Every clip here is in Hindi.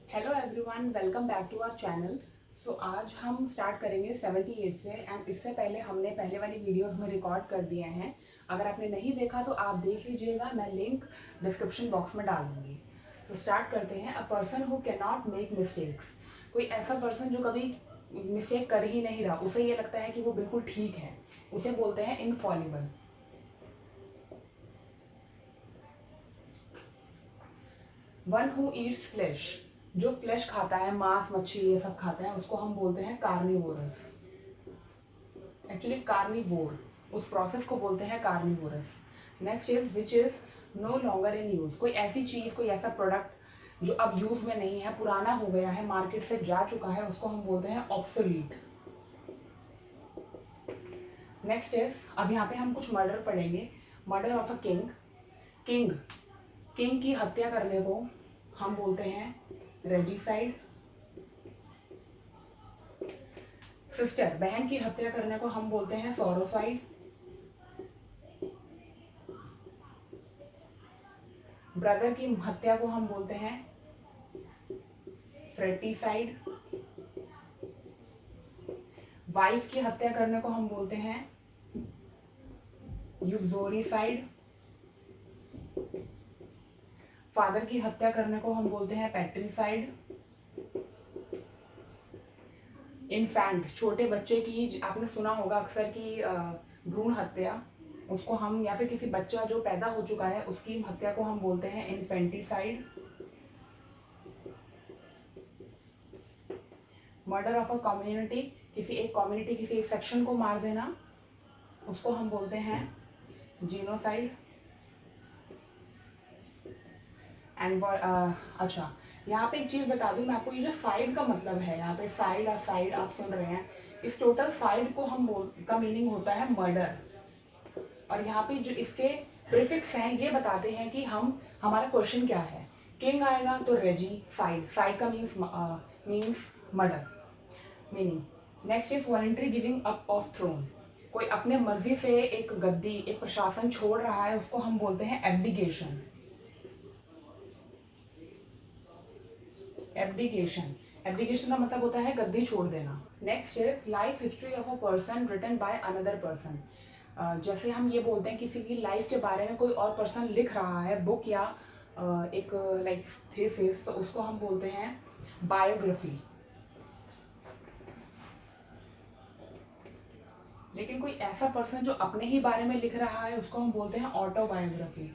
Hello everyone, welcome back to our channel. So आज हम स्टार्ट करेंगे 78 से। एंड इससे पहले हमने पहले वाली वीडियोस में रिकॉर्ड कर दिए हैं। अगर आपने नहीं देखा तो आप देख लीजिएगा, मैं लिंक डिस्क्रिप्शन बॉक्स में डाल दूंगी। तो स्टार्ट करते हैं। A person who can not make mistakes. कोई ऐसा पर्सन जो कभी मिस्टेक कर ही नहीं रहा, उसे ये लगता है कि वो बिल्कुल ठीक है, उसे बोलते हैं Infallible. One who Yeats flash. जो फ्लैश खाता है, मांस मच्छी ये सब खाता है, उसको हम बोलते हैं कार्निवोरस। एक्चुअली कार्निवोर, उस प्रोसेस को बोलते हैं carnivorous. Next is which is no longer in use. कोई ऐसी चीज, कोई ऐसा प्रोडक्ट जो अब यूज में नहीं है, पुराना हो गया है, मार्केट से जा चुका है, उसको हम बोलते हैं ऑब्सोलीट। नेक्स्ट इज, अब यहाँ पे हम कुछ मर्डर पढ़ेंगे। Murder of a king. King king की हत्या करने को हम बोलते हैं रेजिसाइड। सिस्टर, बहन की हत्या करने को हम बोलते हैं सोरोसाइड। ब्रदर की हत्या को हम बोलते हैं फ्रेटिसाइड। वाइफ की हत्या करने को हम बोलते हैं यूजोरिसाइड। फादर की हत्या करने को हम बोलते हैं पैट्रिसाइड। इन्फैंट, छोटे बच्चे की, आपने सुना होगा अक्सर कि भ्रूण हत्या, उसको हम, या फिर किसी बच्चा जो पैदा हो चुका है उसकी हत्या को हम बोलते हैं infanticide. Murder of a community, किसी एक कम्युनिटी, किसी एक सेक्शन को मार देना, उसको हम बोलते हैं जीनोसाइड। एंड अच्छा, यहाँ पे एक चीज बता दूं मैं आपको, ये जो साइड का मतलब है, यहाँ पे साइड और साइड आप सुन रहे हैं, इस टोटल साइड को हम का मीनिंग होता है मर्डर। और यहाँ पे जो इसके प्रीफिक्स हैं ये बताते हैं कि हम, हमारा क्वेश्चन क्या है। किंग आएगा तो रेजी साइड, साइड का means murder meaning. Next is voluntary giving up of throne. कोई अपने मर्जी से एक गद्दी, एक प्रशासन छोड़ रहा है, उसको हम बोलते हैं एब्डिकेशन। एब्डिकेशन एब्डिकेशन का मतलब होता है गद्दी छोड़ देना। Next is life history of a person written by another person. जैसे हम ये बोलते हैं किसी की लाइफ के बारे में कोई और पर्सन लिख रहा है, बुक या एक लाइक थीसिस, तो उसको हम बोलते हैं बायोग्राफी। लेकिन कोई ऐसा पर्सन जो अपने ही बारे में लिख रहा है, उसको हम बोलते हैं autobiography.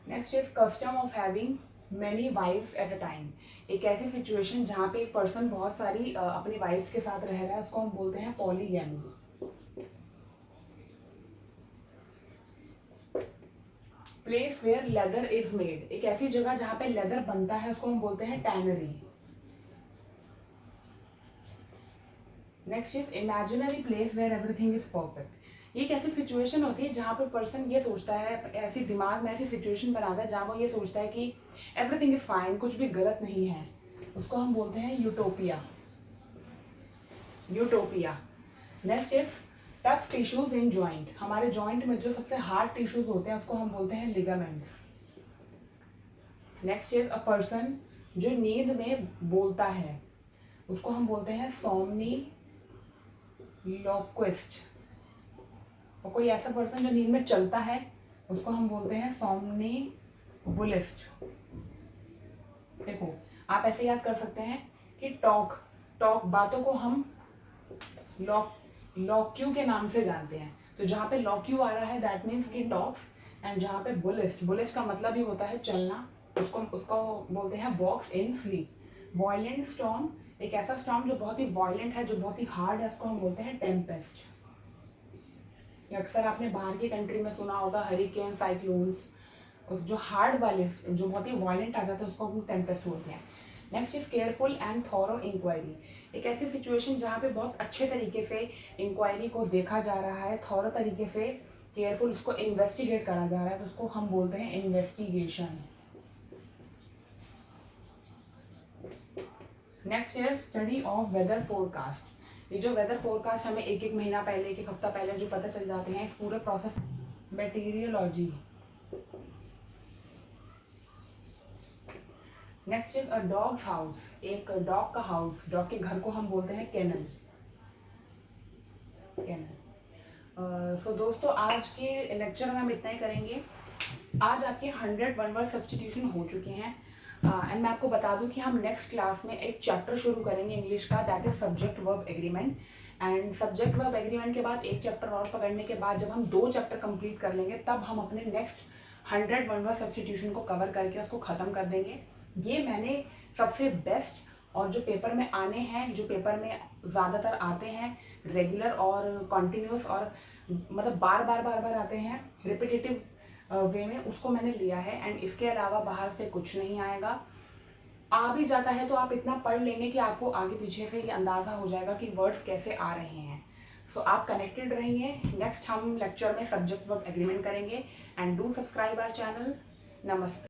Next is custom of having many wifes at a time. एक ऐसी सिचुएशन जहाँ पे एक पर्सन बहुत सारी अपनी वाइफ्स के साथ रह रहा है, उसको हम बोलते हैं polygamy. Place where leather is made, एक ऐसी जगह जहाँ पे लेदर बनता है, उसको हम बोलते हैं tannery. Next is imaginary place where everything is perfect. ये एक ऐसी सिचुएशन होती है जहाँ पे पर्सन ये सोचता है, ऐसी दिमाग में ऐसी सिचुएशन बनाता है जहाँ वो ये सोचता है कि एवरीथिंग इज फाइन, कुछ भी गलत नहीं है, उसको हम बोलते हैं utopia. Utopia. Next is tough tissues in joint. हमारे जॉइंट में जो सबसे हार्ड टिश्यूज होते हैं उसको हम बोलते हैं ligaments. Next is a person जो नींद में बोलता है, उसको हम बोलते हैं सोमनी लोक्विस्ट। और कोई ऐसा पर्सन जो नींद में चलता है, उसको हम बोलते हैं सोमनी बुलिस्ट। देखो, आप ऐसे याद कर सकते हैं कि टॉक टॉक बातों को हम लॉक लॉक्यू के नाम से जानते हैं। तो जहाँ पे लॉक्यू आ रहा है दैट मीन्स कि टॉक्स। एंड जहाँ पे बुलिस्ट, बुलिस्ट का मतलब ही होता है चलना, उसको उसको बोलते हैं वॉक्स इन स्लीप। वॉयलेंट स्टॉर्म, एक ऐसा स्टॉर्म जो बहुत ही वॉयलेंट है, जो बहुत ही हार्ड है, उसको हम बोलते हैं टेम्पेस्ट। ये अक्सर आपने बाहर की कंट्री में सुना होगा, हरिकेन, साइक्लोन्स, जो हार्ड वाले, जो बहुत ही वायलेंट आ जाते हैं, उसको हम टेम्पेस्ट बोलते हैं। Next is careful and thorough inquiry. एक ऐसी सिचुएशन जहाँ पे बहुत अच्छे तरीके से इंक्वायरी को देखा जा रहा है, थॉरो तरीके से, केयरफुल, उसको इन्वेस्टिगेट करा जा रहा है, तो उसको हम बोलते हैं investigation. Next is study of weather forecast. ये जो वेदर फोरकास्ट हमें एक एक महीना पहले, एक एक हफ्ता पहले जो पता चल जाते हैं, इस पूरे process meteorology. Next is a dog's house, एक डॉग का हाउस, डॉग के घर को हम बोलते हैं केनल। केनल। सो दोस्तों आज के लेक्चर में हम इतना ही करेंगे। आज आपके 100 वन वर्ड सब्सटीट्यूशन हो चुके हैं एंड मैं आपको बता दूं कि हम नेक्स्ट क्लास में एक चैप्टर शुरू करेंगे इंग्लिश का, that is subject verb agreement. And subject verb agreement के बाद एक चैप्टर और पकड़ने के बाद जब हम 2 चैप्टर कंप्लीट कर लेंगे तब हम अपने नेक्स्ट 100 वन वर्ड सब्सटीट्यूशन को कवर करके उसको खत्म कर देंगे। ये मैंने सबसे बेस्ट और जो पेपर में आने हैं, जो पेपर में ज़्यादातर आते हैं रेगुलर और कॉन्टिन्यूस और मतलब बार बार आते हैं रिपीटेटिव वे में, उसको मैंने लिया है। एंड इसके अलावा बाहर से कुछ नहीं आएगा। आ भी जाता है तो आप इतना पढ़ लेंगे कि आपको आगे पीछे से ये अंदाज़ा हो जाएगा कि वर्ड्स कैसे आ रहे हैं। सो आप कनेक्टेड रहिए। नेक्स्ट हम लेक्चर में सब्जेक्ट वर्ब एग्रीमेंट करेंगे and do subscribe our channel. नमस्ते।